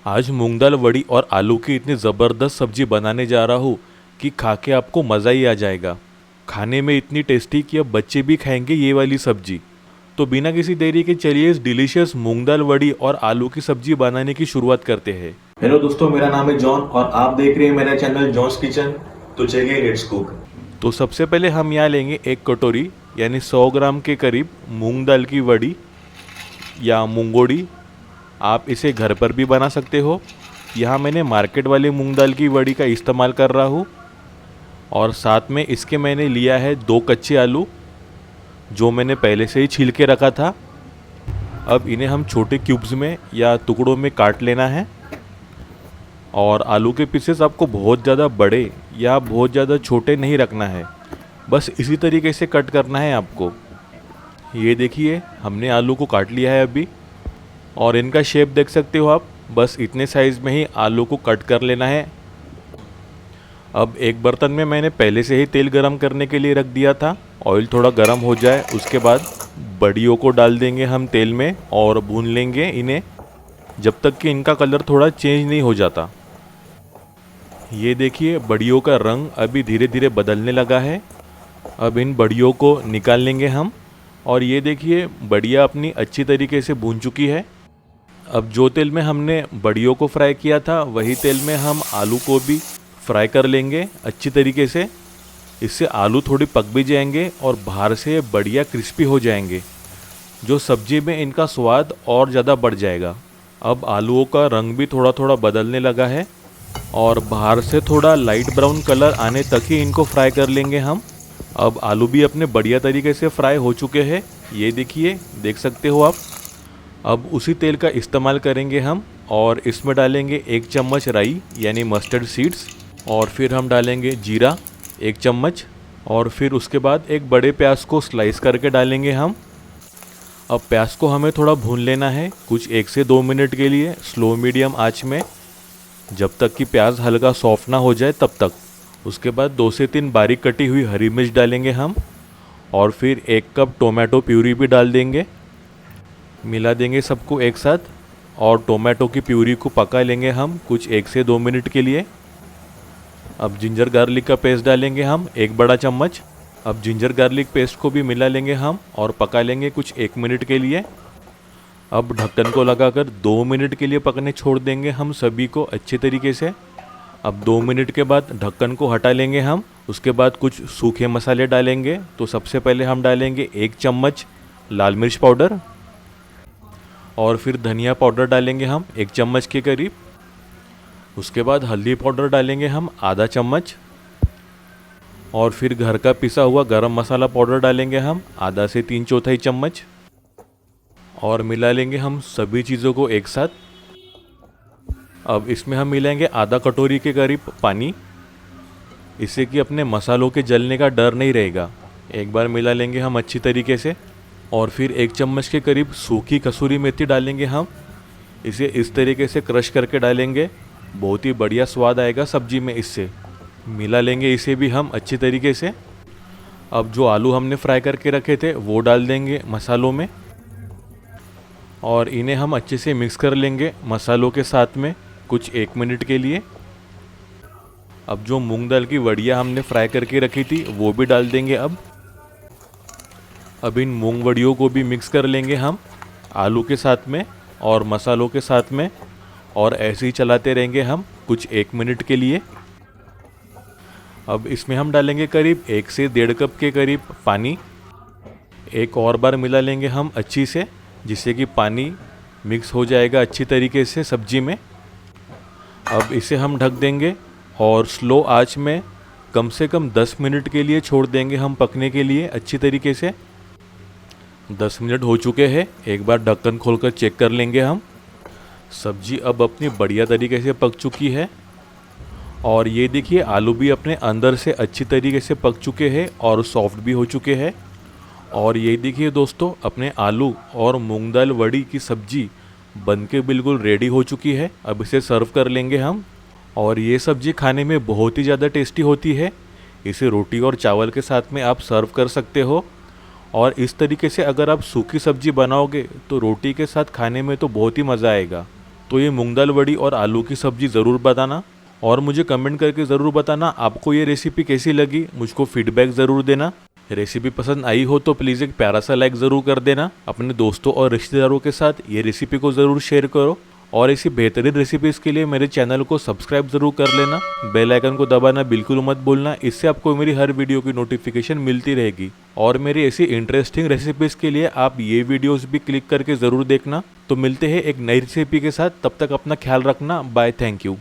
आज मूंग दाल वड़ी और आलू की इतनी ज़बरदस्त सब्जी बनाने जा रहा हूँ कि खा के आपको मज़ा ही आ जाएगा। खाने में इतनी टेस्टी कि अब बच्चे भी खाएंगे ये वाली सब्जी। तो बिना किसी देरी के चलिए इस डिलीशियस मूंग दाल वड़ी और आलू की सब्जी बनाने की शुरुआत करते हैं। हेलो दोस्तों, मेरा नाम है जॉन और आप देख रहे हैं मेरा चैनल जॉन्स किचन। तो चलिए लेट्स कुक। तो सबसे पहले हम यहाँ लेंगे एक कटोरी यानी 100 ग्राम के करीब मूंग दाल की वड़ी या मूंगोड़ी। आप इसे घर पर भी बना सकते हो। यहाँ मैंने मार्केट वाली मूंग दाल की वड़ी का इस्तेमाल कर रहा हूँ। और साथ में इसके मैंने लिया है 2 कच्चे आलू जो मैंने पहले से ही छील के रखा था। अब इन्हें हम छोटे क्यूब्स में या टुकड़ों में काट लेना है। और आलू के पीसेस आपको बहुत ज़्यादा बड़े या बहुत ज़्यादा छोटे नहीं रखना है, बस इसी तरीके से कट करना है आपको। ये देखिए हमने आलू को काट लिया है अभी, और इनका शेप देख सकते हो आप। बस इतने साइज़ में ही आलू को कट कर लेना है। अब एक बर्तन में मैंने पहले से ही तेल गरम करने के लिए रख दिया था। ऑयल थोड़ा गरम हो जाए उसके बाद बड़ियों को डाल देंगे हम तेल में और भून लेंगे इन्हें जब तक कि इनका कलर थोड़ा चेंज नहीं हो जाता। ये देखिए बड़ियों का रंग अभी धीरे धीरे बदलने लगा है। अब इन बड़ियों को निकाल लेंगे हम। और ये देखिए बड़ियाँ अपनी अच्छी तरीके से भून चुकी है। अब जो तेल में हमने बड़ियों को फ्राई किया था वही तेल में हम आलू को भी फ्राई कर लेंगे अच्छी तरीके से। इससे आलू थोड़ी पक भी जाएंगे और बाहर से बढ़िया क्रिस्पी हो जाएंगे, जो सब्जी में इनका स्वाद और ज़्यादा बढ़ जाएगा। अब आलूओं का रंग भी थोड़ा थोड़ा बदलने लगा है और बाहर से थोड़ा लाइट ब्राउन कलर आने तक ही इनको फ्राई कर लेंगे हम। अब आलू भी अपने बढ़िया तरीके से फ्राई हो चुके हैं, ये देखिए, देख सकते हो आप। अब उसी तेल का इस्तेमाल करेंगे हम और इसमें डालेंगे 1 चम्मच राई यानी मस्टर्ड सीड्स, और फिर हम डालेंगे जीरा 1 चम्मच, और फिर उसके बाद एक बड़े प्याज को स्लाइस करके डालेंगे हम। अब प्याज को हमें थोड़ा भून लेना है कुछ 1 से 2 मिनट के लिए स्लो मीडियम आंच में, जब तक कि प्याज हल्का सॉफ्ट ना हो जाए तब तक। उसके बाद 2 से 3 बारीक कटी हुई हरी मिर्च डालेंगे हम, और फिर 1 कप टोमेटो प्यूरी भी डाल देंगे। मिला देंगे सबको एक साथ और टोमेटो की प्यूरी को पका लेंगे हम कुछ 1 से 2 मिनट के लिए। अब जिंजर गार्लिक का पेस्ट डालेंगे हम 1 बड़ा चम्मच। अब जिंजर गार्लिक पेस्ट को भी मिला लेंगे हम और पका लेंगे कुछ 1 मिनट के लिए। अब ढक्कन को लगाकर 2 मिनट के लिए पकने छोड़ देंगे हम सभी को अच्छे तरीके से। अब 2 मिनट के बाद ढक्कन को हटा लेंगे हम। उसके बाद कुछ सूखे मसाले डालेंगे। तो सबसे पहले हम डालेंगे 1 चम्मच लाल मिर्च पाउडर, और फिर धनिया पाउडर डालेंगे हम 1 चम्मच के करीब। उसके बाद हल्दी पाउडर डालेंगे हम आधा चम्मच, और फिर घर का पिसा हुआ गरम मसाला पाउडर डालेंगे हम आधा से 3/4 चम्मच, और मिला लेंगे हम सभी चीज़ों को एक साथ। अब इसमें हम मिलाएंगे आधा कटोरी के करीब पानी, इससे कि अपने मसालों के जलने का डर नहीं रहेगा। एक बार मिला लेंगे हम अच्छी तरीके से, और फिर 1 चम्मच के करीब सूखी कसूरी मेथी डालेंगे हम। इसे इस तरीके से क्रश करके डालेंगे, बहुत ही बढ़िया स्वाद आएगा सब्जी में इससे। मिला लेंगे इसे भी हम अच्छी तरीके से। अब जो आलू हमने फ्राई करके रखे थे वो डाल देंगे मसालों में, और इन्हें हम अच्छे से मिक्स कर लेंगे मसालों के साथ में कुछ 1 मिनट के लिए। अब जो मूंग दाल की वड़ियाँ हमने फ्राई करके रखी थी वो भी डाल देंगे अब इन मूंग वड़ियों को भी मिक्स कर लेंगे हम आलू के साथ में और मसालों के साथ में, और ऐसे ही चलाते रहेंगे हम कुछ 1 मिनट के लिए। अब इसमें हम डालेंगे करीब 1 से 1.5 कप के करीब पानी। एक और बार मिला लेंगे हम अच्छी से, जिससे कि पानी मिक्स हो जाएगा अच्छी तरीके से सब्जी में। अब इसे हम ढक देंगे और स्लो आंच में कम से कम 10 मिनट के लिए छोड़ देंगे हम पकने के लिए अच्छी तरीके से। 10 मिनट हो चुके हैं। एक बार ढक्कन खोलकर चेक कर लेंगे हम। सब्जी अब अपनी बढ़िया तरीके से पक चुकी है, और ये देखिए आलू भी अपने अंदर से अच्छी तरीके से पक चुके हैं और सॉफ्ट भी हो चुके हैं। और ये देखिए दोस्तों, अपने आलू और मूंग दाल वड़ी की सब्जी बनके बिल्कुल रेडी हो चुकी है। अब इसे सर्व कर लेंगे हम। और ये सब्जी खाने में बहुत ही ज़्यादा टेस्टी होती है। इसे रोटी और चावल के साथ में आप सर्व कर सकते हो। और इस तरीके से अगर आप सूखी सब्जी बनाओगे तो रोटी के साथ खाने में तो बहुत ही मज़ा आएगा। तो ये मूंग दाल वड़ी और आलू की सब्ज़ी ज़रूर बताना और मुझे कमेंट करके ज़रूर बताना आपको ये रेसिपी कैसी लगी। मुझको फीडबैक ज़रूर देना। रेसिपी पसंद आई हो तो प्लीज़ एक प्यारा सा लाइक ज़रूर कर देना। अपने दोस्तों और रिश्तेदारों के साथ ये रेसिपी को ज़रूर शेयर करो और ऐसी बेहतरीन रेसिपीज़ के लिए मेरे चैनल को सब्सक्राइब ज़रूर कर लेना। बेल आइकन को दबाना बिल्कुल मत भूलना, इससे आपको मेरी हर वीडियो की नोटिफिकेशन मिलती रहेगी। और मेरी ऐसी इंटरेस्टिंग रेसिपीज़ के लिए आप ये वीडियोस भी क्लिक करके ज़रूर देखना। तो मिलते हैं एक नई रेसिपी के साथ, तब तक अपना ख्याल रखना। Bye, thank you.